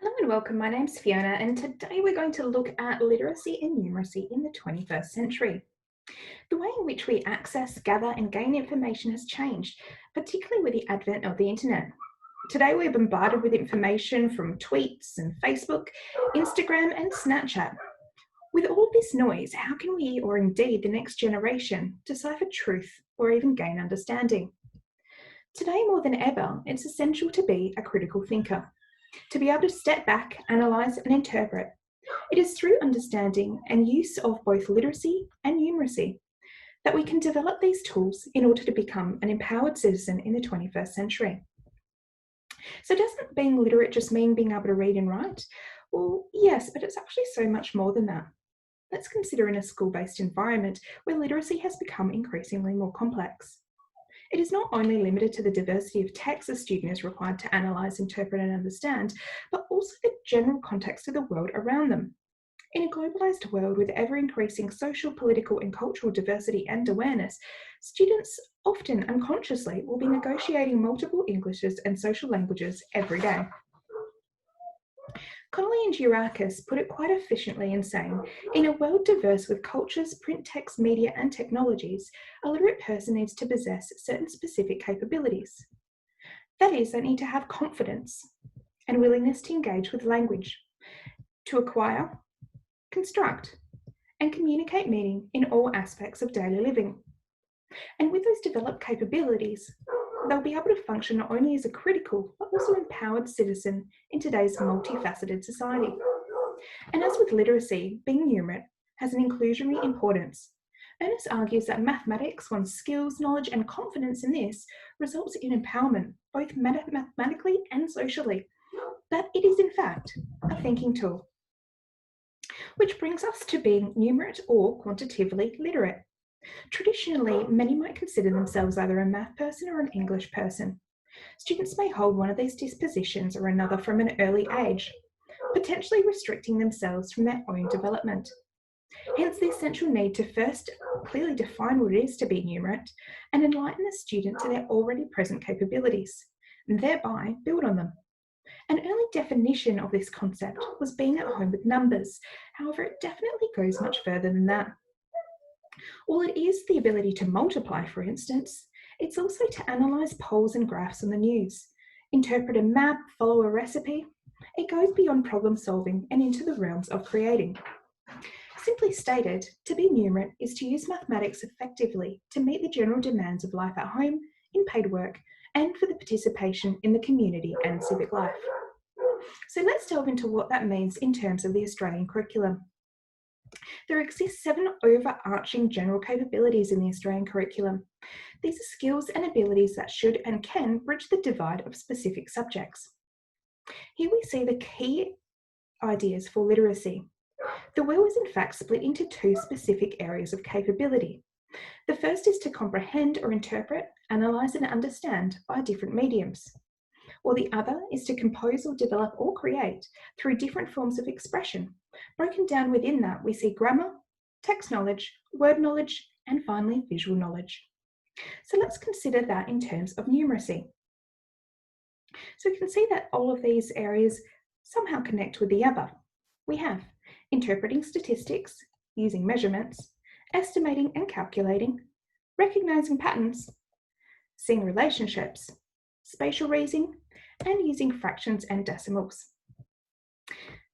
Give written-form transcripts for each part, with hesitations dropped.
Hello and welcome. My name's Fiona, and today we're going to look at literacy and numeracy in the 21st century. The way in which we access, gather, and gain information has changed, particularly with the advent of the internet. Today, we're bombarded with information from tweets and Facebook, Instagram, and Snapchat. With all this noise, how can we, or indeed the next generation, decipher truth or even gain understanding? Today, more than ever, it's essential to be a critical thinker, to be able to step back, analyse, and interpret. It is through understanding and use of both literacy and numeracy that we can develop these tools in order to become an empowered citizen in the 21st century. So, doesn't being literate just mean being able to read and write? Well, yes, but it's actually so much more than that. Let's consider in a school-based environment where literacy has become increasingly more complex. It is not only limited to the diversity of texts a student is required to analyse, interpret and understand, but also the general context of the world around them. In a globalised world with ever-increasing social, political and cultural diversity and awareness, students often unconsciously will be negotiating multiple Englishes and social languages every day. Connolly and Girakis put it quite efficiently in saying, in a world diverse with cultures, print text, media and technologies, a literate person needs to possess certain specific capabilities. That is, they need to have confidence and willingness to engage with language, to acquire, construct, and communicate meaning in all aspects of daily living. And with those developed capabilities, they'll be able to function not only as a critical, but also empowered citizen in today's multifaceted society. And as with literacy, being numerate has an inclusionary importance. Ernest argues that mathematics, one's skills, knowledge, and confidence in this results in empowerment, both mathematically and socially. That it is, in fact, a thinking tool. Which brings us to being numerate or quantitatively literate. Traditionally, many might consider themselves either a math person or an English person. Students may hold one of these dispositions or another from an early age, potentially restricting themselves from their own development. Hence the essential need to first clearly define what it is to be numerate and enlighten the student to their already present capabilities, and thereby build on them. An early definition of this concept was being at home with numbers. However, it definitely goes much further than that. While it is the ability to multiply, for instance, it's also to analyse polls and graphs on the news, interpret a map, follow a recipe. It goes beyond problem solving and into the realms of creating. Simply stated, to be numerate is to use mathematics effectively to meet the general demands of life at home, in paid work, and for the participation in the community and civic life. So let's delve into what that means in terms of the Australian curriculum. There exist 7 overarching general capabilities in the Australian curriculum. These are skills and abilities that should and can bridge the divide of specific subjects. Here we see the key ideas for literacy. The wheel is in fact split into 2 specific areas of capability. The first is to comprehend or interpret, analyse and understand by different mediums, while the other is to compose or develop or create through different forms of expression. Broken down within that, we see grammar, text knowledge, word knowledge, and finally visual knowledge. So let's consider that in terms of numeracy. So we can see that all of these areas somehow connect with the other. We have interpreting statistics, using measurements, estimating and calculating, recognizing patterns, seeing relationships, spatial reasoning, and using fractions and decimals.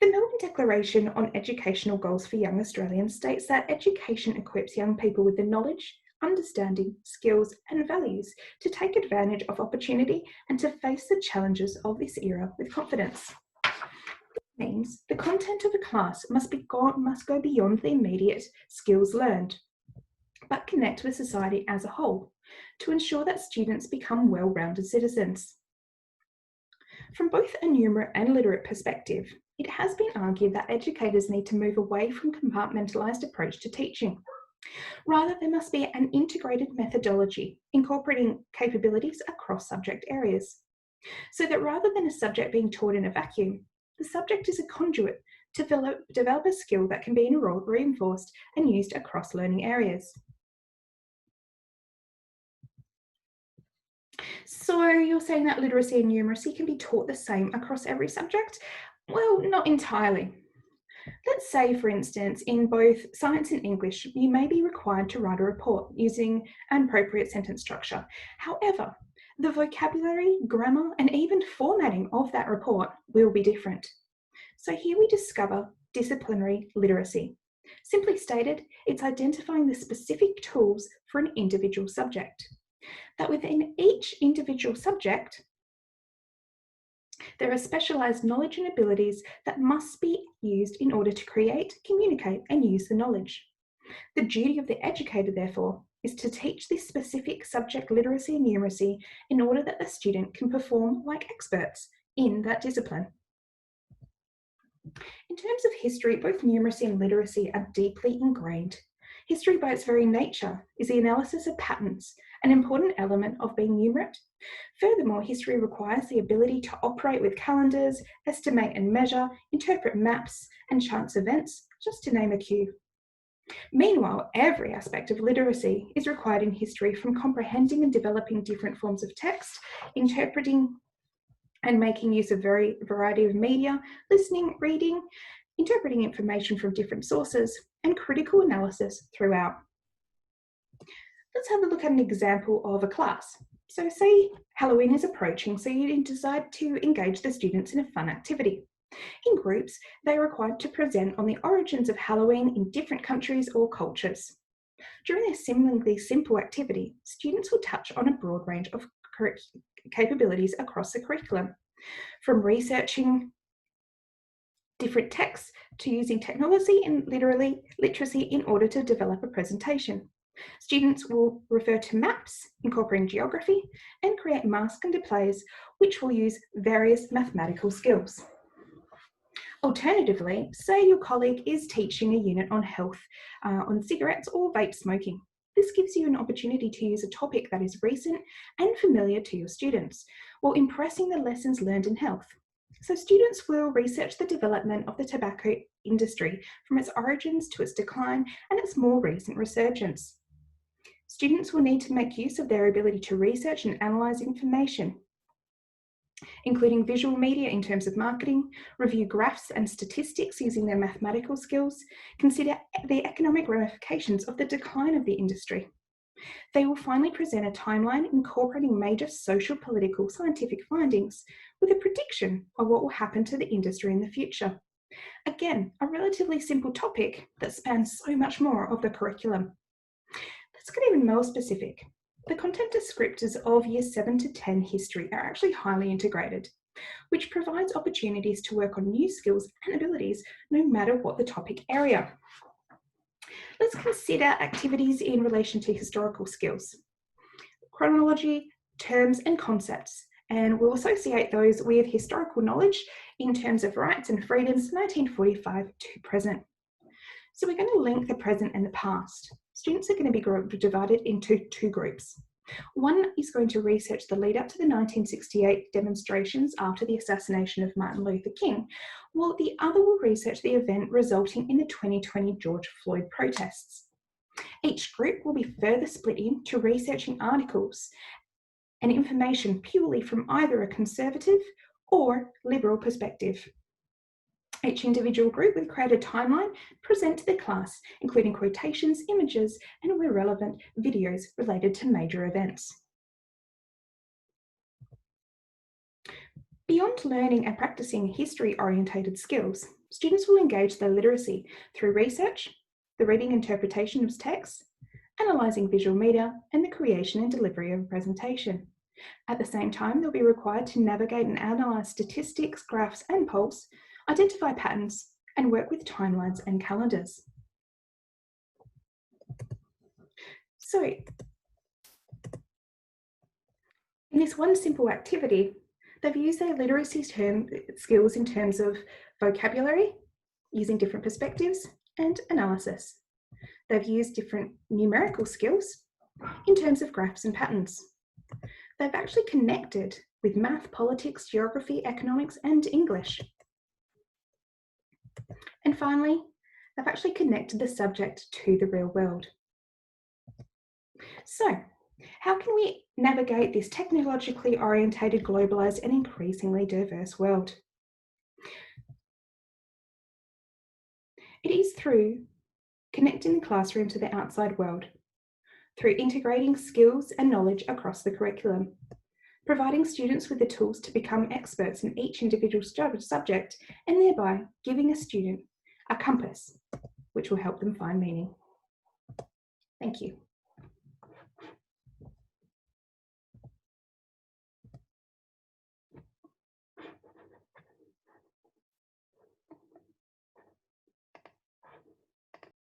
The Melbourne Declaration on Educational Goals for Young Australians states that education equips young people with the knowledge, understanding, skills, and values to take advantage of opportunity and to face the challenges of this era with confidence. This means the content of a class must go beyond the immediate skills learned, but connect with society as a whole to ensure that students become well-rounded citizens. From both a numerate and literate perspective, it has been argued that educators need to move away from a compartmentalised approach to teaching. Rather, there must be an integrated methodology incorporating capabilities across subject areas, so that rather than a subject being taught in a vacuum, the subject is a conduit to develop a skill that can be reinforced and used across learning areas. So you're saying that literacy and numeracy can be taught the same across every subject? Well, not entirely. Let's say, for instance, in both science and English, you may be required to write a report using an appropriate sentence structure. However, the vocabulary, grammar, and even formatting of that report will be different. So here we discover disciplinary literacy. Simply stated, it's identifying the specific tools for an individual subject. That within each individual subject, there are specialised knowledge and abilities that must be used in order to create, communicate, and use the knowledge. The duty of the educator, therefore, is to teach this specific subject literacy and numeracy in order that the student can perform like experts in that discipline. In terms of history, both numeracy and literacy are deeply ingrained. History, by its very nature, is the analysis of patterns, an important element of being numerate. Furthermore, history requires the ability to operate with calendars, estimate and measure, interpret maps, and chance events, just to name a few. Meanwhile, every aspect of literacy is required in history, from comprehending and developing different forms of text, interpreting and making use of variety of media, listening, reading, interpreting information from different sources, and critical analysis throughout. Let's have a look at an example of a class. So say Halloween is approaching, so you decide to engage the students in a fun activity. In groups, they are required to present on the origins of Halloween in different countries or cultures. During this seemingly simple activity, students will touch on a broad range of capabilities across the curriculum, from researching different texts to using technology and literacy in order to develop a presentation. Students will refer to maps, incorporating geography, and create masks and displays, which will use various mathematical skills. Alternatively, say your colleague is teaching a unit on health, on cigarettes or vape smoking. This gives you an opportunity to use a topic that is recent and familiar to your students, while impressing the lessons learned in health. So students will research the development of the tobacco industry from its origins to its decline and its more recent resurgence. Students will need to make use of their ability to research and analyse information, including visual media in terms of marketing, review graphs and statistics using their mathematical skills, consider the economic ramifications of the decline of the industry. They will finally present a timeline incorporating major social, political, scientific findings with a prediction of what will happen to the industry in the future. Again, a relatively simple topic that spans so much more of the curriculum. Let's get even more specific. The content descriptors of Year 7 to 10 history are actually highly integrated, which provides opportunities to work on new skills and abilities no matter what the topic area. Let's consider activities in relation to historical skills, chronology, terms and concepts, and we'll associate those with historical knowledge in terms of rights and freedoms 1945 to present. So we're going to link the present and the past. Students are going to be divided into two groups. One is going to research the lead up to the 1968 demonstrations after the assassination of Martin Luther King, while the other will research the event resulting in the 2020 George Floyd protests. Each group will be further split into researching articles and information purely from either a conservative or liberal perspective. Each individual group will create a timeline, present to the class, including quotations, images, and where relevant, videos related to major events. Beyond learning and practicing history-orientated skills, students will engage their literacy through research, the reading and interpretation of texts, analysing visual media, and the creation and delivery of a presentation. At the same time, they'll be required to navigate and analyse statistics, graphs, and polls, identify patterns, and work with timelines and calendars. So, in this one simple activity, they've used their literacy skills in terms of vocabulary, using different perspectives, and analysis. They've used different numerical skills in terms of graphs and patterns. They've actually connected with math, politics, geography, economics, and English. And finally, they've actually connected the subject to the real world. So, how can we navigate this technologically orientated, globalised, and increasingly diverse world? It is through connecting the classroom to the outside world, through integrating skills and knowledge across the curriculum, providing students with the tools to become experts in each individual subject, and thereby giving a student a compass which will help them find meaning. Thank you.